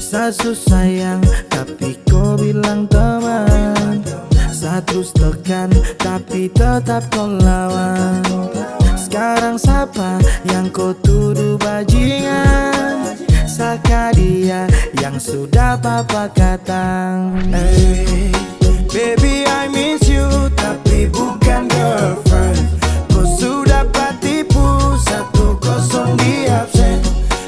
Satu sayang tapi kau bilang teman, satu tekan tapi tetap kau lawan. Sekarang siapa yang kau tuduh bajingan? Saka dia yang sudah papa katang. Hey, baby I miss you tapi bukan girlfriend. Kau sudah patipu 1-0 di absen.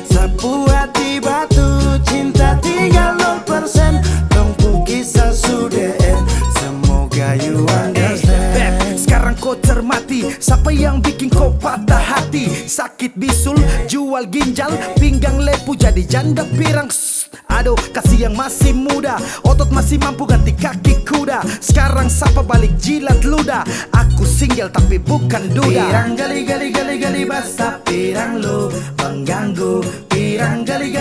Sapu hati batu cinta tinggal 0%. Tunggu kisah sudah end. Semoga you understand. Sekarang kau cermati siapa yang bikin kau patah hati. Sakit bisul, jual ginjal, pinggang lepu jadi janda pirang. Aduh, kasih yang masih muda, otot masih mampu ganti kaki kuda. Sekarang siapa balik jilat ludah. Aku single tapi bukan duda. Pirang gali basah pirang lu mengganggu. Pirang gali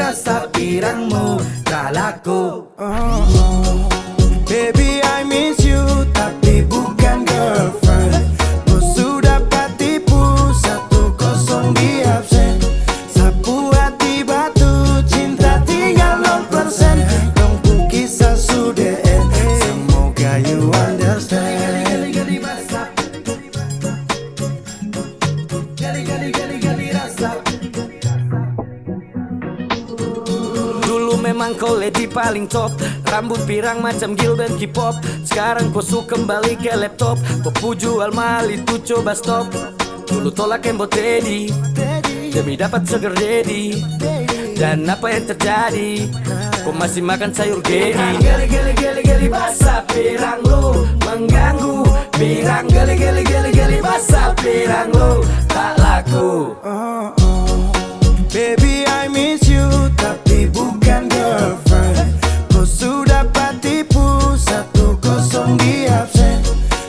rasa pirangmu tak laku. Baby I miss you tapi bukan girlfriend. Kau sudah patipu 1-0 di absen. Sapu hati batu cinta tinggal 0%. Tunggu kisah sudah end. Semoga you understand. Gali basah. Gali rasa. Dulu memang kau lady paling top, rambut pirang macam Gilbert K-pop. Sekarang kau suka kembali ke laptop. Kau puju Almal itu coba stop. Dulu tolak Embo Teddy demi dapat sugar daddy. Dan apa yang terjadi? Kau masih makan sayur gedi. Gali basah pirang lu mengganggu. Pirang gali basah pirang lu tak laku. Baby I miss you tapi bukan girlfriend. Kau sudah patipu 1-0 di absen.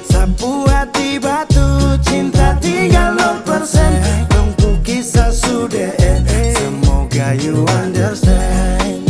Sapu hati batu cinta tinggal 0%. Tunggu kisah sudah end. Semoga you understand.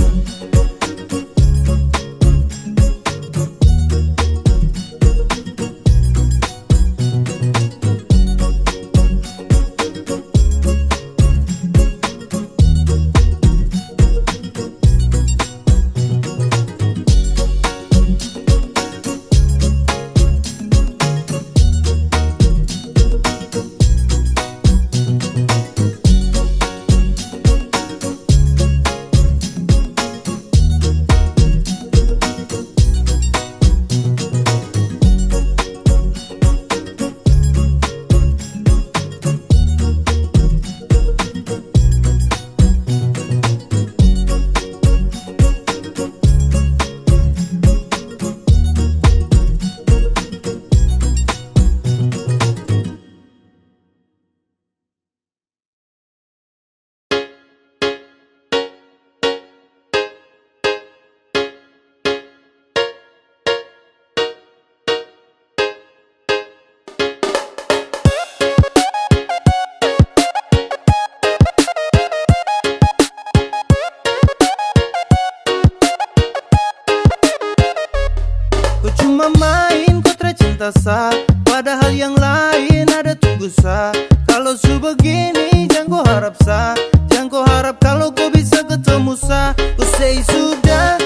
Main kau tercinta sah, padahal yang lain ada tunggu sah. Kalau su begini jangan kau harap sah, jangan kau harap kalau kau bisa ketemu sah. Kau say sudah,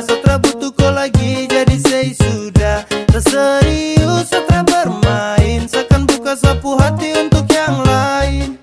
setelah butuh kau lagi jadi say sudah. Tak serius setelah bermain, seakan buka sapu hati untuk yang lain.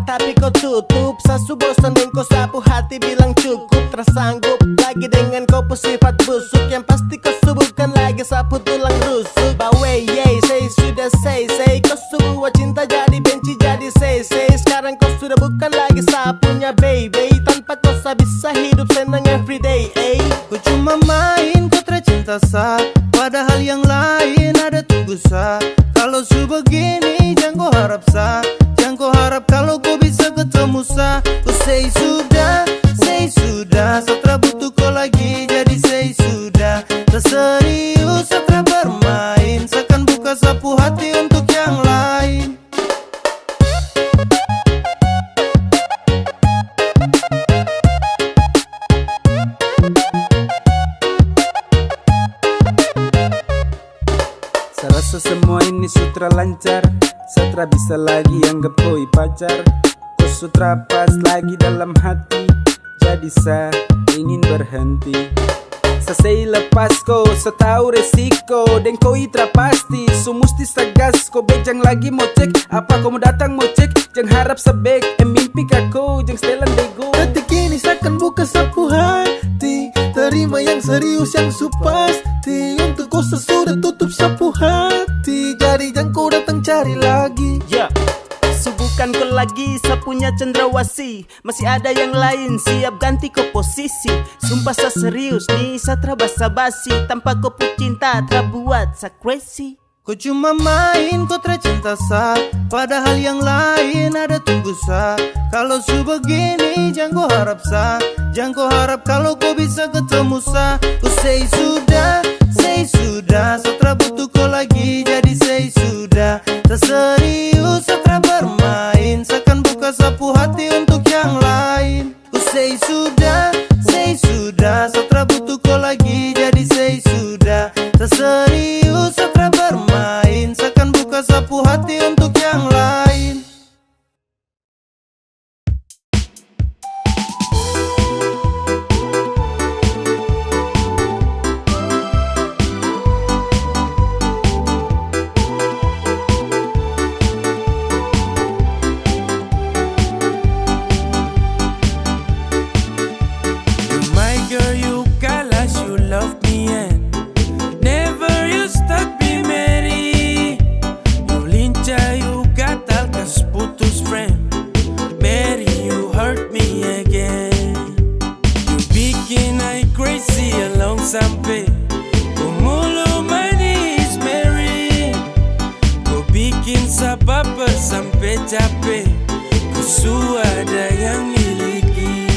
Tapi kau tutup, sasu bosan dan kau sapu hati bilang cukup. Tersanggup lagi dengan kau sifat busuk, yang pasti kau subuhkan lagi sapu tulang rusuk. Bawe yey, say sudah say kau sebuah cinta jadi benci jadi say. Sekarang kau sudah bukan lagi sapunya baby, tanpa kau bisa hidup senang everyday. Kau cuma main kau tercinta sah, padahal yang lain ada tunggu sah. Kalau su begini jangan kau harap sah, jangan kau harap kalau kau bisa ketemu sah. Kau say sudah, setelah butuh kau lagi jadi say sudah. Tak serius setelah bermain, seakan buka sapu hati untuk yang lain. tra lancar, Satra bisa lagi anggap koi pacar. Kau sutra pas lagi dalam hati, jadi saya ingin berhenti. Saya lepas ko, saya tahu resiko, dan koi tra pasti. So musti sagas ko, bejang lagi mau cek. Apa kau mau datang mau cek, jang harap sebek. Mimpi kako, jang setelan bego. Detik ini seakan buka sapu hati, terima yang serius yang supasti. Untuk kau sudah tutup sapu hati, jadi jangan kau datang cari lagi. Subukan kau lagi sapunya cendrawasih. Masih ada yang lain siap ganti kau posisi. Sumpah sa serius nih satra basa-basi. Tanpa kau pun cinta terbuat sa crazy. Kau cuma main, kau tercinta sa, padahal yang lain ada tunggu sa. Kalau su begini jangan kau harap sa, jangan kau harap kalau kau bisa ketemu sa. Kau say sudah, Satra butuh kau lagi, jadi say sudah. Tak serius Satra bermain, seakan buka sapu hati untuk yang lain. Kau say sudah, Satra butuh kau lagi, jadi say sudah. Tak serius Satra bermain, seakan buka sapu hati untuk yang lain. Sampai umulu manis Mary, kau bikin sababa sampai capek. Kau ada yang miliki.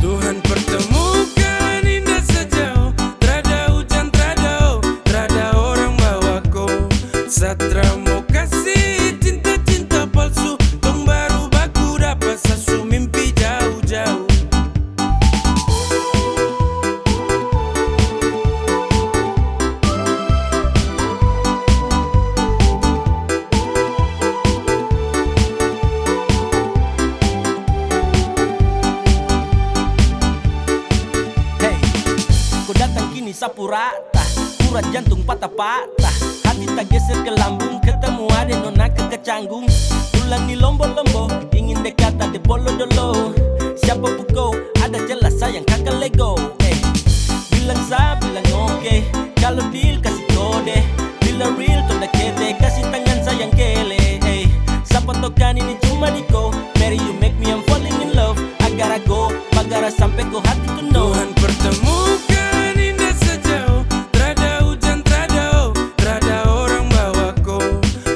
Tuhan pertemukan indah sejauh, trada hujan, trada orang bawa kau. Satra mau kasih cinta-cinta palsu, tong baru baku dapat sasu mimpi jauh-jauh. Sapu rata, urat jantung patah-patah. Hati tak geser ke lambung, ketemu ada nona kecanggung. Pulang di lombo-lombo, ingin dekat ada bolo-dolo. Siapa pukau, ada jelas sayang kakak lego. Bilang sa, bilang oke. Kalau deal kasih kode, bila real toda kede, kasih tangan sayang kele. Siapa tokan ini cuma diko. Mary you make me I'm falling in love. Agar go, bagara sampai ko hati to know. Tuhan pertemukan indah sejauh, trada hujan, trada orang bawa kau.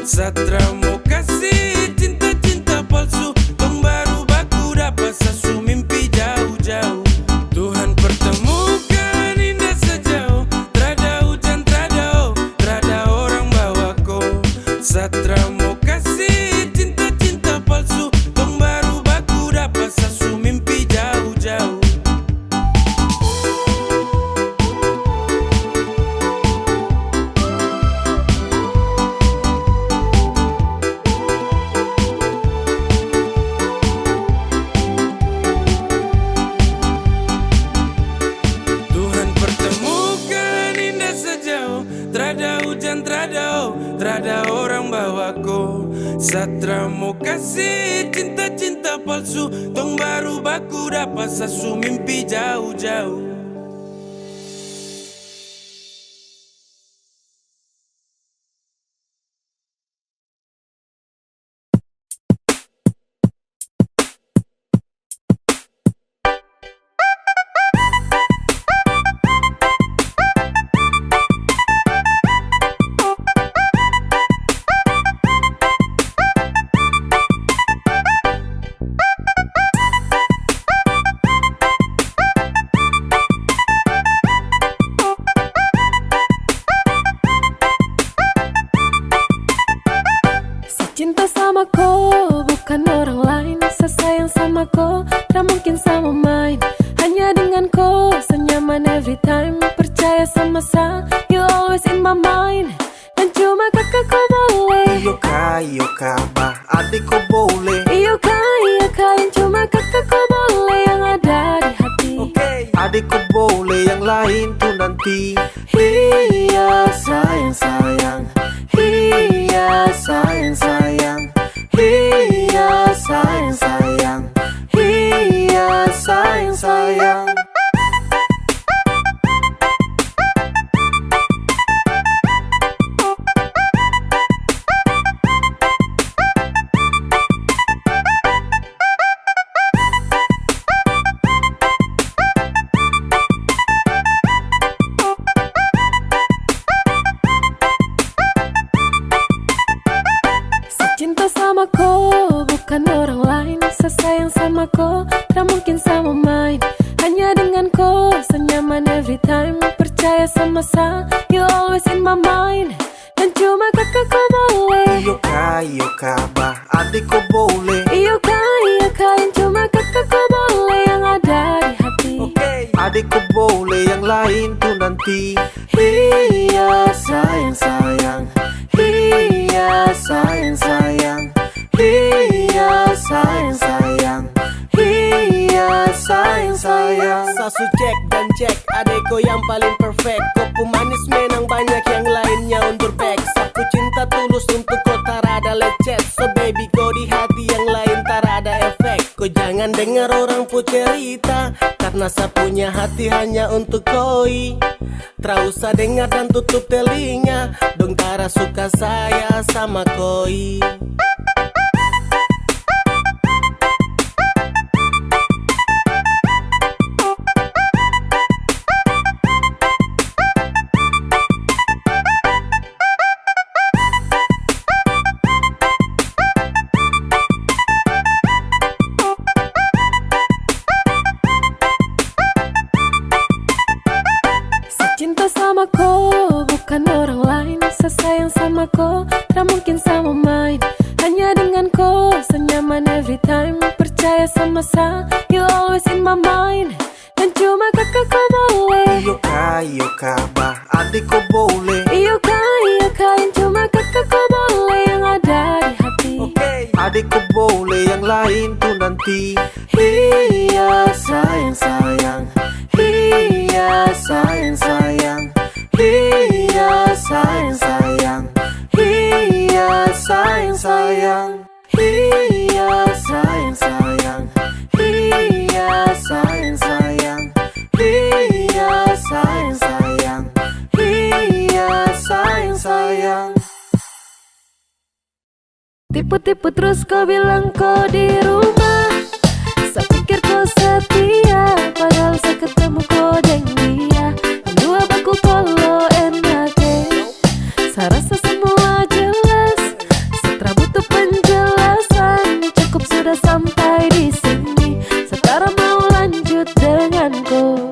Satra mau kasih cinta-cinta palsu, tong baru baku dapat sasu mimpi jauh-jauh. Tuhan pertemukan indah sejauh, trada hujan, trada orang bawa kau. Satra mau kasih cinta-cinta palsu, tong baru baku dapat sasu mimpi jauh-jauh. Tuhan pertemukan indah sejauh, trada hujan, trada orang bawa kau. Satra mau kasih cinta-cinta palsu, tong baru baku dapat sasu mimpi jauh-jauh. Cinta sama kau, bukan orang lain. Saya sayang sama kau, tak mungkin sama main. Hanya dengan kau, senyaman every time. Percaya sama saya, you always in my mind. Dan Iyo kabah adikku boleh. Iyo kain cuma kakakku boleh yang ada di hati. Adikku boleh yang lain tuh nanti. Iya sayang sayang, iya sayang sayang, iya sayang sayang, iya sayang sayang. Cinta sama kau bukan orang lain, sesayang sama kau tak mungkin sama main. Hanya dengan kau senyaman every time, percaya sama saya, you always in my mind. Dan cuma kakakku boleh. Iyo kabah adikku boleh. Iyo kain cuma kakakku boleh yang ada di hati. Adikku boleh yang lain tuh nanti. Iya sayang sayang, iya sayang sayang, iya sayang sayang, iya sayang sayang. Sasu cek dan cek adekku yang paling perfect. Kau pemanis menang banyak yang lainnya undur back. Saku cinta tulus untuk kau tak ada lecet. So baby kau di hati yang lain tak ada efek. Kau jangan dengar orang pu cerita, karena saya punya hati hanya untuk koi. Tak usah dengar dan tutup telinga, dong tara suka saya sama koi. Cinta sama kau bukan orang lain, sesayang sama kau tak mungkin sama main. Hanya dengan kau senyaman every time, percaya sama saya, you always in my mind. Dan cuma kakakku boleh. Iyo kabah adikku boleh. Iyo kain cuma kakakku boleh yang ada di hati. Adikku boleh yang lain tuh nanti. Iya sayang sayang, iya sayang sayang, iya sayang sayang, iya sayang sayang, iya sayang sayang, iya sayang sayang, iya sayang sayang, iya sayang sayang. Tipu-tipu terus kau bilang kau di rumah, saya pikir kau setia, padahal saya ketemu kau deng dia. Dua baku polo enake, saya rasa semua jelas, setelah butuh penjelasan, cukup sudah sampai di sini. Sekarang mau lanjut denganku.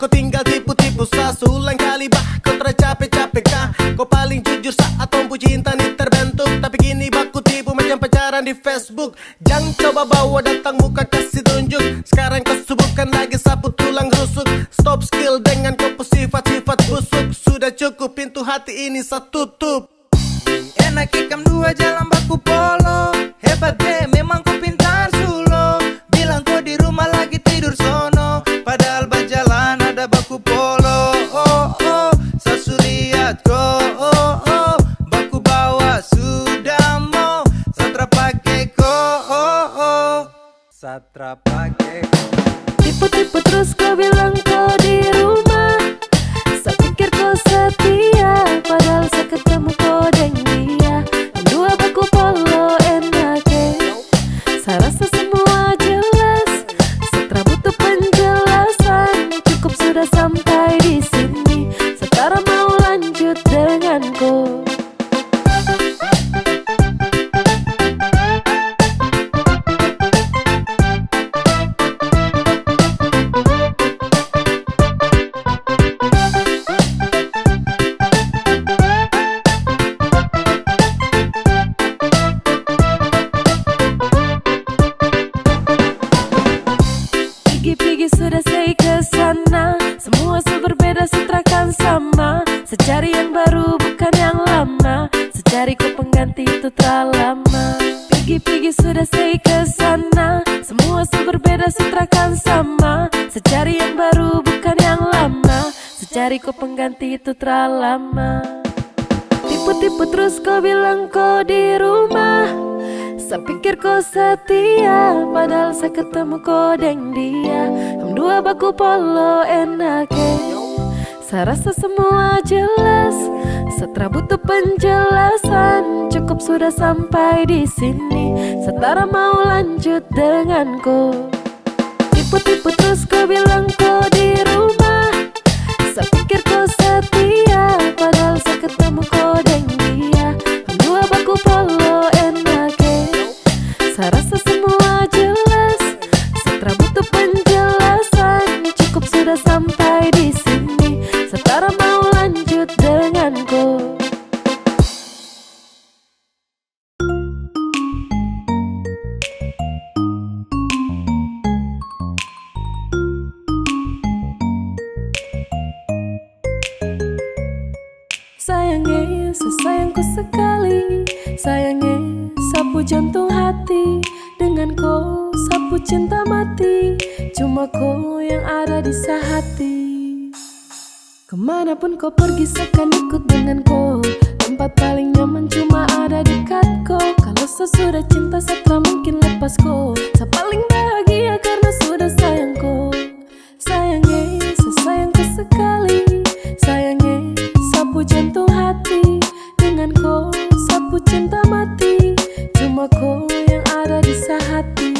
Kau tinggal tipu-tipu sa seulang kali bah. Kau tercapek-capek kah? Kau paling jujur saat tompu cinta nih terbentuk. Tapi kini baku tipu macam pacaran di Facebook. Jangan coba bawa datang muka kasih tunjuk. Sekarang kau subuhkan lagi sapu tulang rusuk. Stop skill dengan kau sifat-sifat busuk. Sudah cukup pintu hati ini saya tutup. Enak ikam dua jalan baku polo. Hebat deh memang kau pintar sulo. Bilang kau di rumah lagi tidur sono, padahal berjalan ada baku polo. Oh oh, sasuliat kau. Oh oh, baku bawa sudah mau. Satra pakai kau. Oh oh, satra pakai. Tipu-tipu terus kau bilang kau di rumah, saya pikir kau setia, padahal saya ketemu kau deng dia. Dua baku polo enake, saya rasa semua jelas, setelah butuh penjelasan, cukup sudah sampai di sini. Sekarang mau lanjut denganku. Secari yang baru bukan yang lama, secari kau pengganti itu terlalu lama. Pergi-pergi sudah saya kesana, semua berbeda sutrakan sama. Secari yang baru bukan yang lama, secari kau pengganti itu terlalu lama. Tipu-tipu terus kau bilang kau di rumah, saya pikir kau setia, padahal saya ketemu kau deng dia. Dua baku polo enake, saya rasa semua jelas, setelah butuh penjelasan. Cukup sudah sampai di sini, setara mau lanjut denganku. Tipu-tipu terus kau bilang kau di rumah, saya pikir kau setia, padahal saya ketemu kau deng dia. Dua baku polo enake, saya rasa semua jelas, setelah butuh penjelasan. Cukup sudah sampai di sini, setara mau lanjut denganku. Sayangnya, sesayangku sekali. Sayangnya, sapu jantung hati. Dengan kau, sapu cinta mati. Cuma kau yang ada di sehati. Kemanapun kau pergi, seakan ikut dengan kau. Tempat paling nyaman cuma ada dekat kau. Kalau sesudah cinta, setelah mungkin lepas kau. Saya paling bahagia karena sudah sayang kau. Sayangnya, sesayangku sekali. Sayangnya, sapu jantung hati. Dengan kau, sapu cinta mati. Cuma kau yang ada di sehati.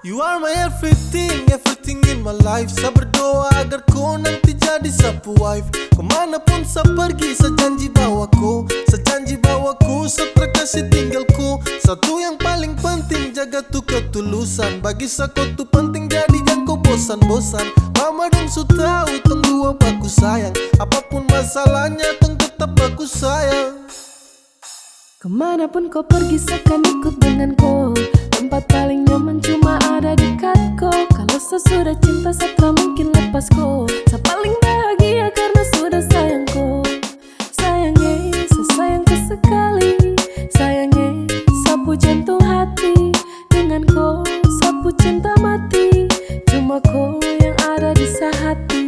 You are my everything, everything in my life. Saya berdoa agar kau nanti jadi sapu wife. Kemanapun saya pergi, saya janji bawaku. Saya janji bawaku, saya terkasih tinggalku. Satu yang paling penting, jaga tuh ketulusan. Bagi saya kau tuh penting, jadi jangan kau bosan-bosan. Mama dong su tahu, tong dua baku sayang. Apapun masalahnya, tong tetap baku sayang. Kemanapun kau pergi, seakan ikut dengan kau. Tempat paling nyaman cuma ada dekat kau. Kalau sesudah cinta, setelah mungkin lepas kau. Saya paling bahagia karena sudah sayang kau. Sayangnya, sesayangku sekali. Sayangnya, sapu jantung hati. Dengan kau, sapu cinta mati. Cuma kau yang ada di sehati.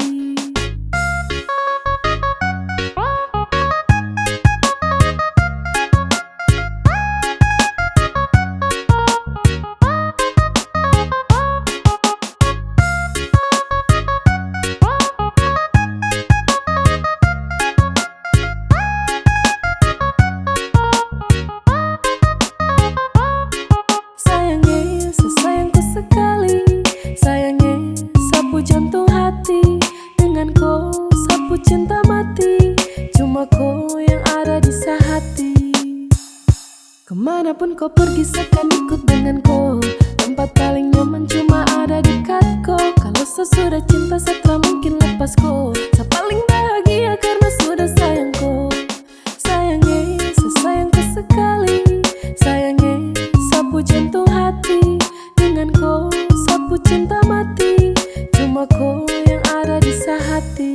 Sayangnya, sesayangku sekali. Sayangnya, sapu jantung hati. Dengan kau, sapu cinta mati. Cuma kau yang ada di sehati. Kemanapun kau pergi, seakan ikut dengan kau. Tempat paling nyaman cuma ada dekat kau. Kalau sesudah cinta, setelah mungkin lepas kau. Saya paling bahagia karena sudah sayang kau. Sayangnya, sesayangku sekali. Sayangnya, sapu jantung hati. Dengan kau, sapu cinta mati. Cuma kau yang ada di sehati.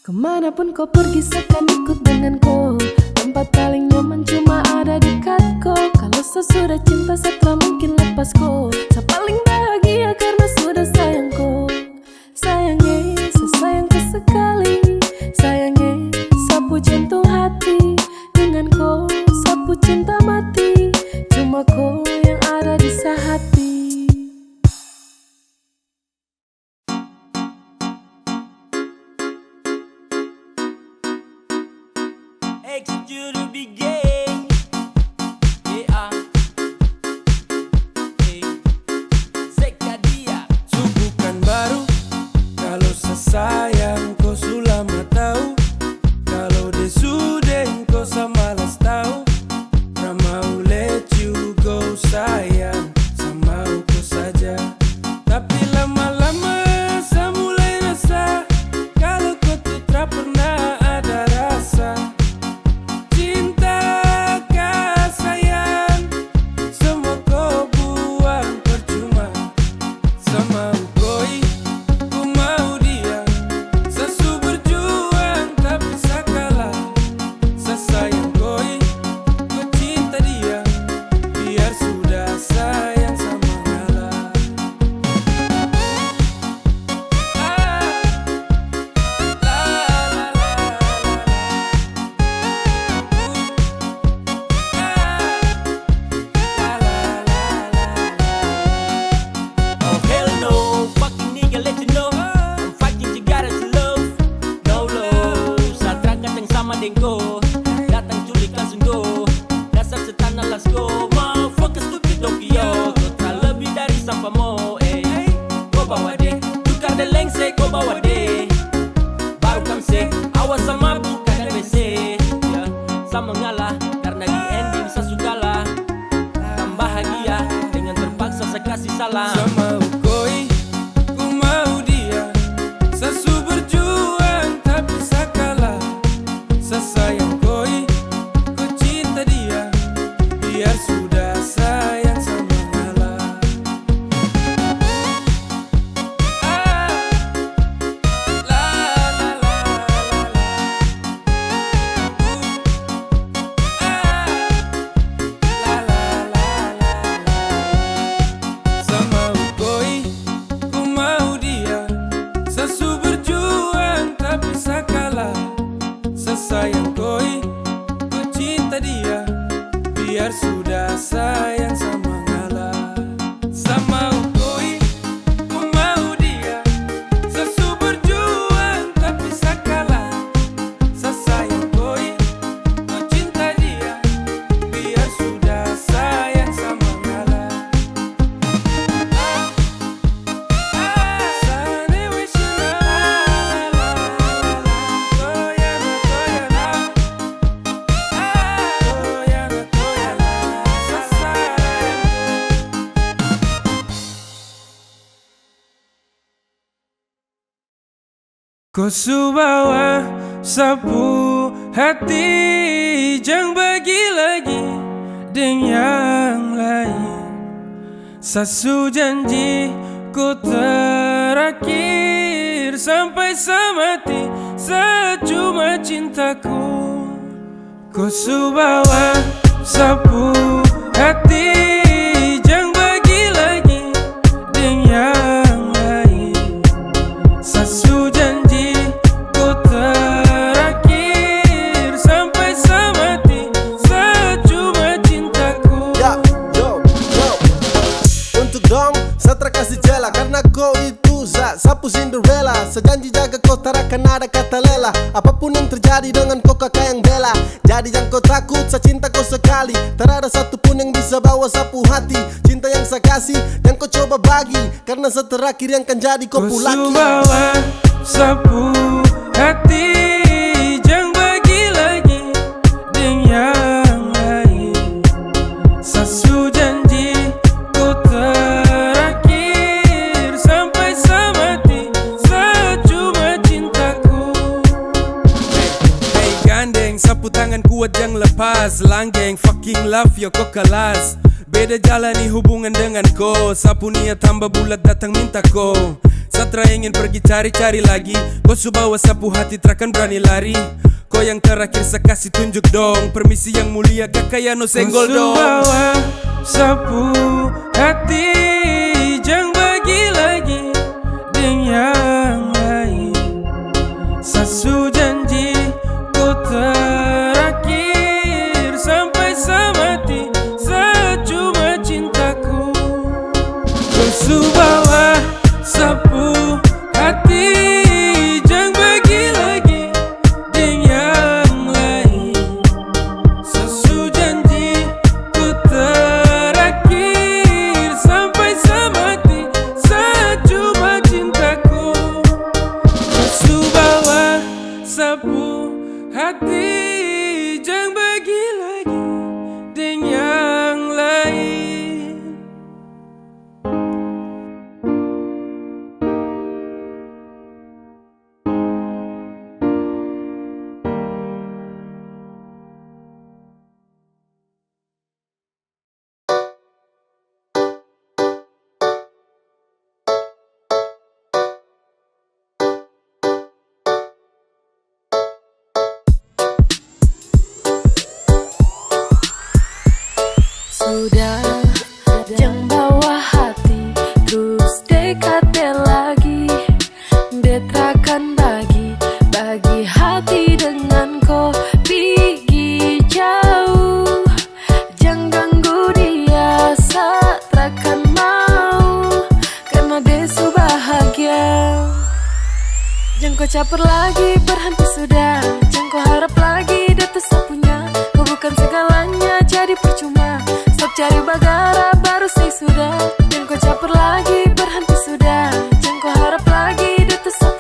Kemanapun kau pergi, seakan ikut dengan kau. Tempat paling nyaman cuma ada dekat kau. Kalau sesudah cinta, setelah mungkin lepas kau. Saya paling bahagia karena sudah sayang kau. Sayangnya, sesayangku sekali. Sayangnya, sapu jantung hati. Dengan kau, sapu cinta mati. Cuma kau yang ada di sehati. X you to be gay. Yeah. Hey. Zekadia. Bukan baru kalau sesayang kau sulama tahu. Kalau dia sudah kau samalas tahu. Ramau let you go sayang. kau bawa deh. Baru kamse, awas sama bukan WC ya. Sama ngalah, karena di ending saya sukalah. Kan bahagia, dengan terpaksa saya kasih salam. Sama ukoi, ku mau dia. Sasu berjuang tapi saya kalah. Saya sayang koi, ku cinta dia. Biar sudah sayang sama ngalah. Sama ukoi, ku mau dia. Sasu berjuang tapi saya kalah. Saya sayang koi, ku cinta dia. Biar sudah sayang sama ngalah. Sama ukoi, ku mau dia. Sasu berjuang tapi saya kalah. Saya sayang koi, ku cinta dia. Biar sudah sayang sama ngalah. Kau subawa sapu hati, jangan bagi lagi dengan yang lain. Sasu janji ku terakhir sampai semati, secuma cintaku. Kau subawa sapu hati, jangan bagi lagi dengan yang lain. Sasu janji ku terakhir sampai semati, secuma cintaku. Ya, yo. Untuk dong, saya terkasih jela karena kau itu sapu Cinderella. Sejanji jaga kau tak akan ada kata lela. Apapun yang terjadi dengan kau kakak yang bela. Jadi jangan kau takut, saya cinta kau sekali. Tak ada satupun yang bisa bawa sapu hati. Cinta yang saya kasih, yang kau coba bagi. Karena saya terakhir yang kan jadi kau Kau pulaki. subawa sapu hati, jangan bagi lagi dengan yang lain. Sasu janji ku terakhir sampai semati, secuma cintaku. Hey gandeng, sapu tangan kuat jangan lepas. Langgeng, fucking love yo kau kelas. Beda jalani hubungan dengan kau. Sapu niat tambah bulat datang minta kau. Satra ingin pergi cari-cari lagi. Kau subawa sapu hati terakan berani lari. Kau yang terakhir saya kasih tunjuk dong. Permisi yang mulia kakak ya no senggol dong. Kau subawa sapu hati, jangan bagi lagi dengan yang lain. Sasu janji ku terakhir sampai semati, secuma cintaku. Kau subawa sapu hati, jangan bagi lagi dengan yang lain. Sasu janji ku terakhir sampai semati, secuma cintaku. Kau subawa sapu hati, jangan bagi lagi dengan yang lain. Sudah, jangan bawa hati, terus dekatnya lagi. Detrakan bagi hati dengan kau pergi jauh. Jangan ganggu dia, satrakan mau, karena dia su bahagia. Jangan kau caper lagi, berhenti sudah. Jangan kau harap lagi, dia tuh sapunya. Kau bukan segalanya, jadi percuma. Stop cari bagara, baru say sudah. Jangan kau caper lagi, berhenti sudah. Jangan kau harap lagi, dia tuh sapunya.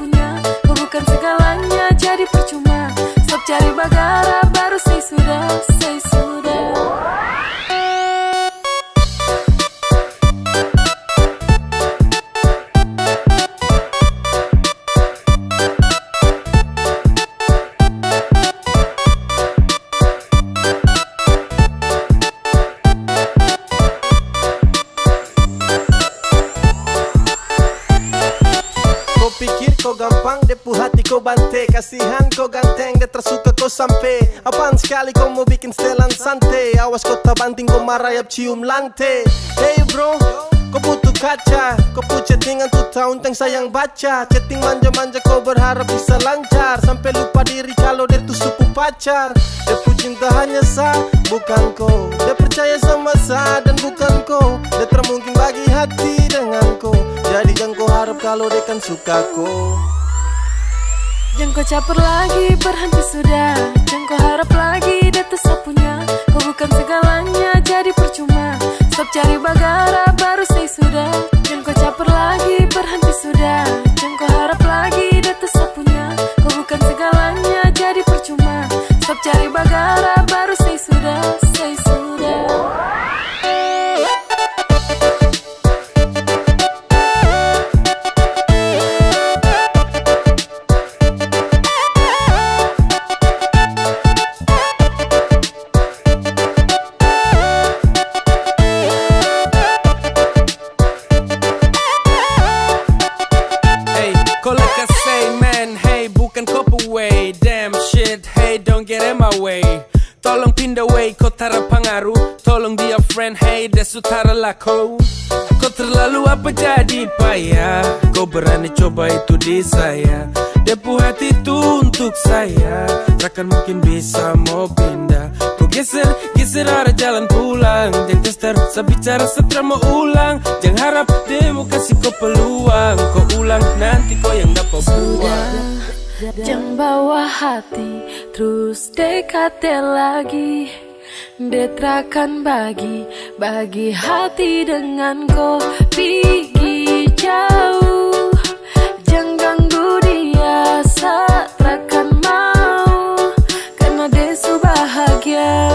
sapu hati kau bante, kasihan kau ganteng, dia tersuka kau sampai. Apaan sekali kau mau bikin setelan santai, awas kau tak banting kau marayap cium lantai. Hey bro, kau butuh kaca, kau punya chattingan 2 tahun teng sayang baca. Chatting manja-manja kau berharap bisa lancar, sampai lupa diri kalau dia tuh suku pacar. Dia punya cinta hanya sah, bukan kau. Dia percaya sama sah dan bukan kau. Dia termungkin bagi hati dengan kau, jadi jangan kau harap kalau dia kan suka kau. Jangan kau caper lagi, berhenti sudah. Jangan kau harap lagi, dia tuh sapunya. Kau bukan segalanya, jadi percuma. Stop cari bagara, baru say sudah. Jangan kau caper lagi, berhenti sudah. Jangan kau harap lagi, dia tuh sapunya. Kau bukan segalanya, jadi percuma. Stop cari bagara, baru say sudah, say sudah. Tolong pindah way, kau tara pengaruh. Tolong dia friend, hey dia sutara laku. Kau terlalu apa jadi payah. Kau berani coba itu di saya. Dia pu hati itu untuk saya. Takkan mungkin bisa mau pindah. Kau geser arah jalan pulang. Jangan tester, sebicara setelah mau ulang. Jangan harap dia mau kasih kau peluang. Kau ulang, nanti kau yang dapat buang. Jangan bawa hati, terus dekati lagi. Detrakan bagi hati dengan kau pergi jauh. Jangan ganggu dia saat rakan mau, karena dia su bahagia.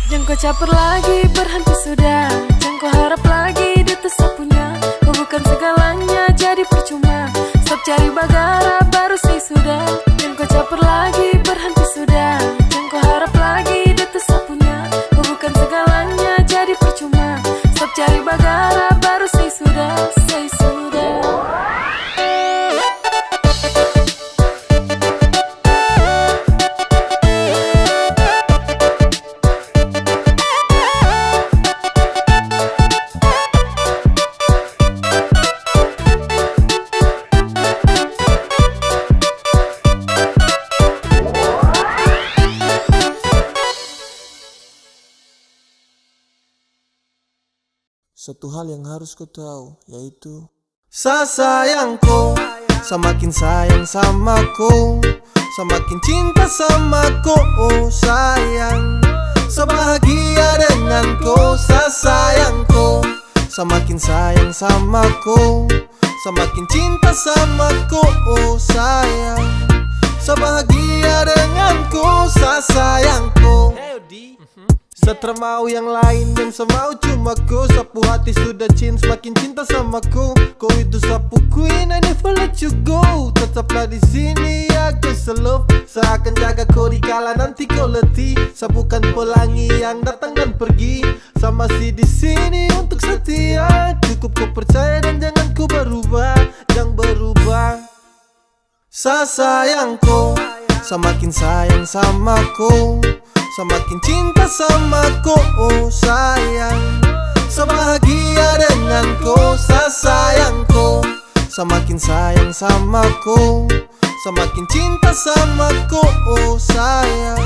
Jangan kau caper lagi, berhenti sudah. Jangan kau harap lagi, dia tuh sapunya. Kau bukan segalanya, jadi percuma. Stop cari bagara, baru say sudah. Jangan kau caper lagi, berhenti sudah. Jangan kau harap lagi, dia tuh sapunya. Kau bukan segalanya, jadi percuma. Stop cari bagara, baru say sudah, say sudah. Satu hal yang harus kau tahu, yaitu sayangku, semakin sayang sama kau, semakin cinta sama kau, oh sayang. Sebahagia dengan kau, sayangku, semakin sayang sama kau, semakin cinta sama kau, oh sayang. Sebahagia dengan kau, sayangku. Setelah mau yang lain dan semau cuma kau. Sapu hati sudah semakin cinta sama kau. Kau itu sapu queen, I never let you go. Tetaplah di sini aku selalu. Saya akan jaga kau di kala nanti kau letih. Sapukan pelangi yang datang dan pergi. Sama si di sini untuk setia. Cukup kau percaya dan jangan kau berubah, jangan berubah. Sayangku, semakin sayang sama kau, semakin cinta sama kau, oh sayang. Sebahagia dengan kau, sayangku, semakin sayang sama kau, semakin cinta sama kau, oh sayang.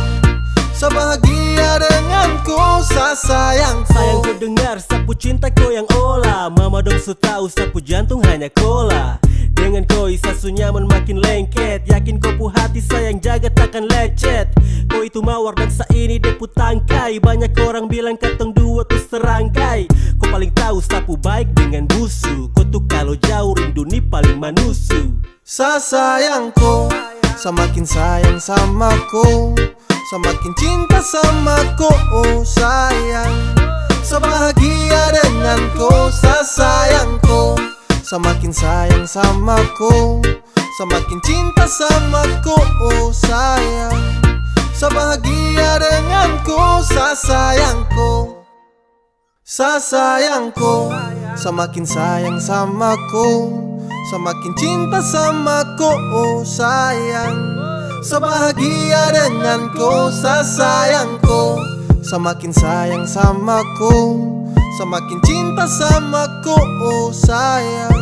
Sebahagia dengan kau, sayangku. Sayang ku dengar sapu cinta kau yang olah. Mama dong su tahu sapu jantung hanya kola. Dengan kau sasu nyaman makin lengket. Yakin kau pu hati sayang jaga takkan lecet. Kau itu mawar dan sa ini depu tangkai. Banyak orang bilang katong dua tuh serangkai. Kau paling tahu sapu baik dengan busuk. Kau tuh kalau jauh rindu nih paling manusu. Sayangku, semakin sayang sama kau, semakin cinta sama kau, oh sayang. Sebahagia dengan kau, sayangku, semakin sayang sama kau, semakin cinta sama kau, oh sayang. Sebahagia dengan kau, sayangku. Sayangku, semakin sayang sama kau, semakin cinta sama kau sayang. Sebahagia denganku sayangku, semakin sayang sama ku, semakin cinta sama ku sayang.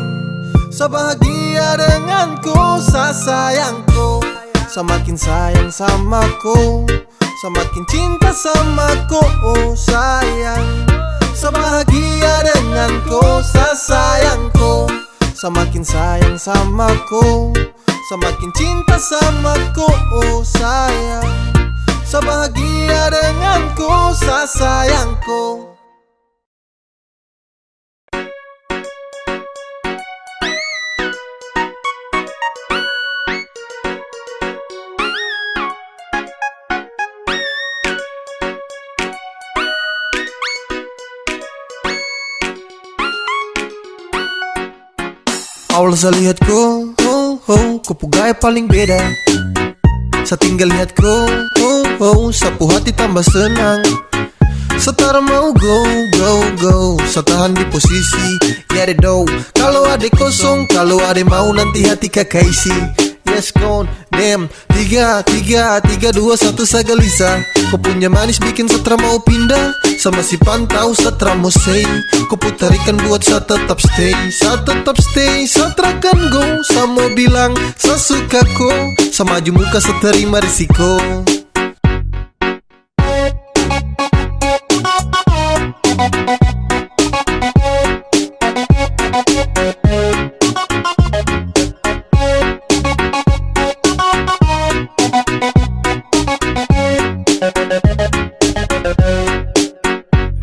Sebahagia denganku sayangku, semakin sayang sama ku, semakin cinta sama ku sayang. Sebahagia denganku sayangku, semakin sayang sama ku, semakin cinta sama ku sayang. Sebahagia denganku sayangku. Awal saya lihat kau, kau pugai paling beda. Saya tinggal lihat kau, sapu hati tambah senang. Setara mau go, saya tahan di posisi. Ya deh do, kalau ada kosong, kalau ada mau nanti hati kakak isi. Yes gone, damn, 3, 2, 1 saya gelisah. Kau punya manis bikin setra mau pindah. Sama si pantau setra mau say. Kau putarikan buat saya tetap stay. Saya terakan go. Saya mau bilang saya suka kau. Saya maju muka saya terima risiko.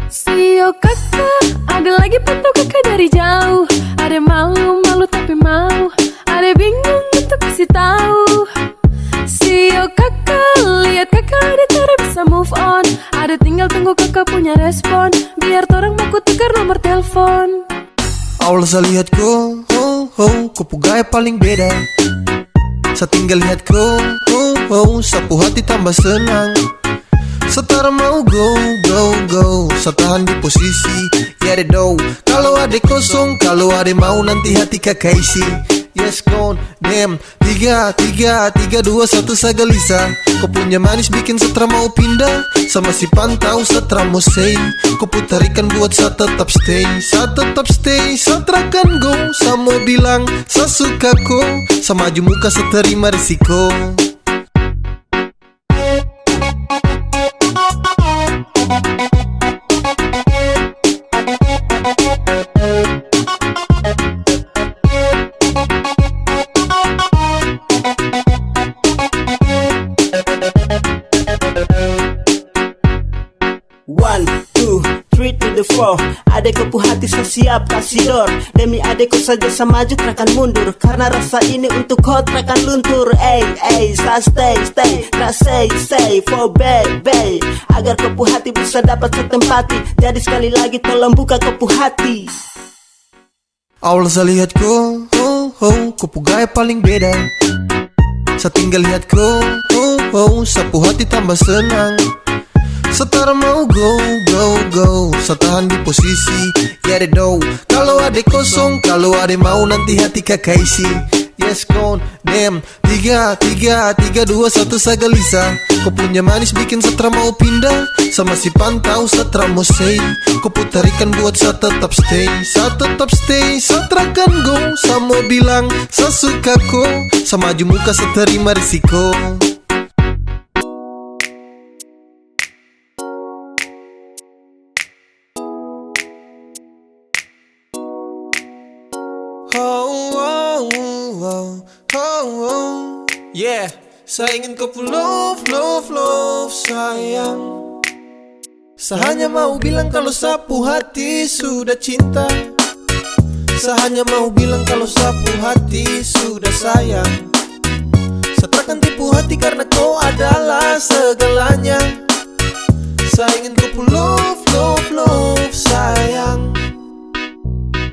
Sio kakak, ada lagi pantau kakak dari jauh. Ada malu tapi mau, ada bingung untuk kasih tahu. Sio kakak, lihat kakak ada cara bisa move on. Ada tinggal tunggu kakak punya respon, biar orang mau tukar nomor telepon. Awal saya lihat kau, kau pugai paling beda. Saya tinggal lihat kau, sapu hati tambah senang. Setara mau go, saya tahan di posisi. Ya deh do, kalau ada kosong, kalau ada mau nanti hati kakak isi. Yes gone, damn, 3, 2, 1 saya gelisah. Kau punya manis bikin setra mau pindah. Sama si pantau setra mau say. Kau putarikan buat saya tetap stay. Saya terakan go. Saya mau bilang saya suka kau. Saya maju muka saya terima risiko. One, two, three to the four. Adekku hati saya siap kasih door. Demi adekku saja saya maju terakan mundur. Karena rasa ini untuk kau terakan luntur. Saya stay, tak say for baby. Agar kepu hati bisa dapat setempati. Jadi sekali lagi tolong buka kepu hati. Awal saya lihat kau, kau pugai paling beda. Saya tinggal lihat kau, sapu hati tambah senang. Setara mau go, saya tahan di posisi. Ya deh do, kalau ada kosong, kalau ada mau nanti hati kakak isi. Yes gone, damn, 3, 2, 1 saya gelisah. Kau punya manis bikin setra mau pindah. Sama si pantau setra mau say. Kau putarikan buat saya tetap stay. Saya terakan go. Saya mau bilang saya suka kau. Saya maju muka saya terima risiko. Yeah, saya ingin kau love sayang. Saya hanya mau bilang kalau sapu hati sudah cinta. Saya hanya mau bilang kalau sapu hati sudah sayang. Saya takkan tipu hati karena kau adalah segalanya. Saya ingin kau love sayang.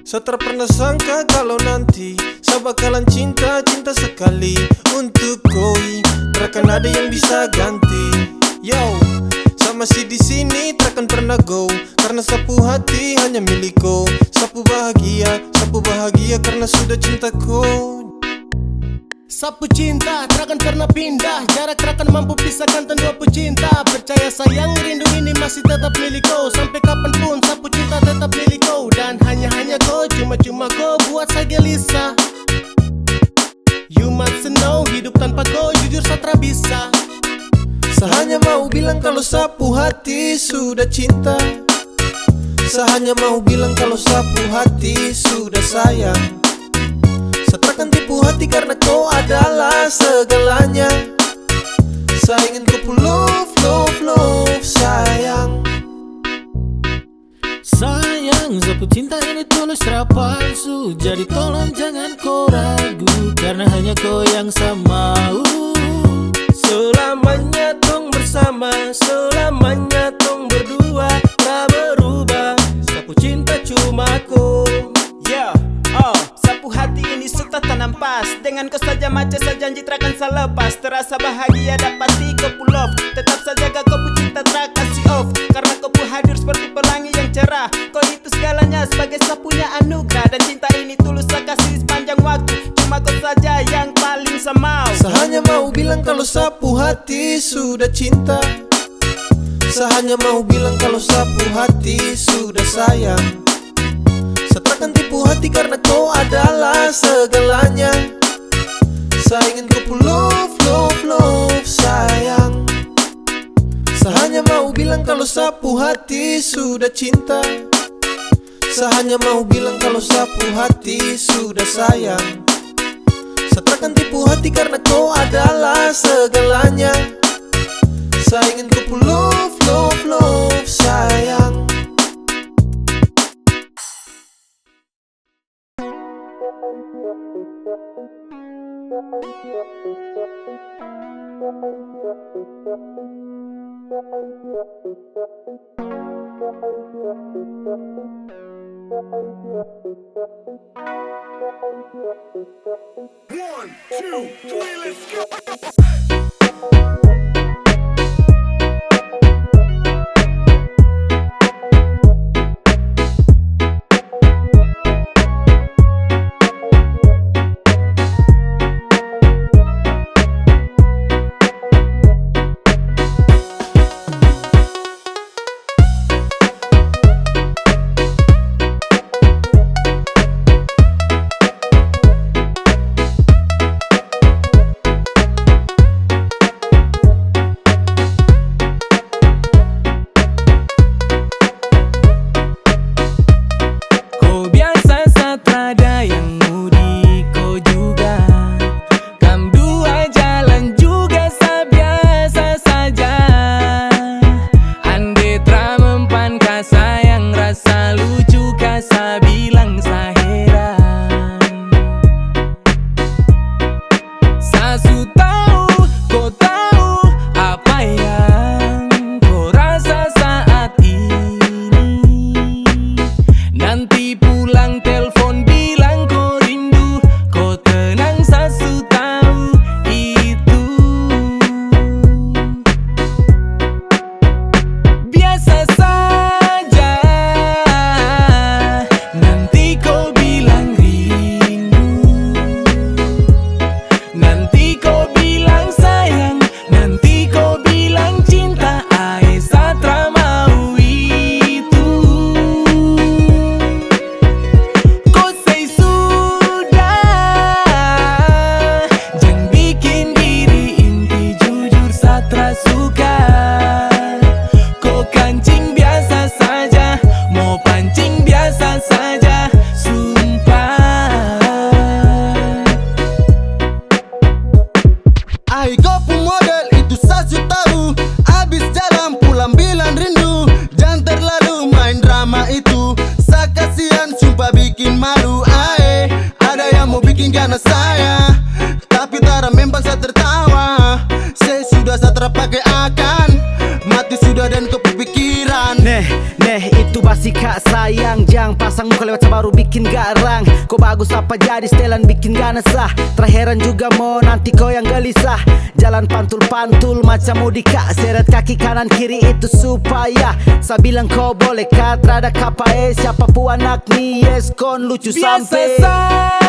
Saya tak pernah sangka kalau nanti saya bakalan cinta sekali untuk kau. Takkan ada yang bisa ganti. Yo, saya masih di sini takkan pernah go, karena sapu hati hanya milikku. Sapu bahagia karena sudah cintaku. Sapu cinta takkan pernah pindah, jarak takkan mampu pisahkan dua pecinta. Percaya sayang, rindu ini masih tetap milikku. Sampai kapanpun sapu cinta tetap milikku. Dan hanya kau, cuma kau buat saya gelisah. You must know, hidup tanpa kau jujur saya tak bisa. Saya hanya mau bilang kalau sapu hati sudah cinta. Saya hanya mau bilang kalau sapu hati sudah sayang. Saya takkan tipu hati karena kau adalah segalanya. Saya ingin kau love, sayang. Sayang, sapu cinta ini tulus tak palsu. Jadi tolong jangan kau ragu, karena hanya kau yang saya mau. Selamanya tong bersama, selamanya tong berdua, tak berubah. Sapu cinta cuma kau. Yeah, sapu hati ini sudah tanam pas. Dengan kau saja macam saya janji takkan saya lepas. Terasa bahagia dapati kau pull off. Tetap saja kau cinta tak kasih off. Karena kau hadir seperti pelangi yang cerah. Kau itu segalanya sebagai sapunya anugerah. Dan cinta ini tulus saya kasih sepanjang waktu. Cuma kau saja yang paling saya mau. Saya hanya mau bilang kalau sapu hati sudah cinta. Saya hanya mau bilang kalau sapu hati sudah sayang. Saya takkan tipu hati karena kau adalah segalanya. Saya ingin kau love, sayang. Saya hanya mau bilang kalau sapu hati sudah cinta. Saya hanya mau bilang kalau sapu hati sudah sayang. Saya takkan tipu hati karena kau adalah segalanya. Saya ingin kau love, sayang. One, two, three, let's go. sih kak sayang, jang pasang muka lewat baru bikin garang. Kau bagus apa jadi setelan bikin ganas lah. Terheran juga mau nanti kau yang gelisah. Jalan pantul-pantul macam mudika, seret kaki kanan kiri itu supaya saya bilang kau boleh kat rada kapae. Siapa pun anak ni yes kon lucu sampai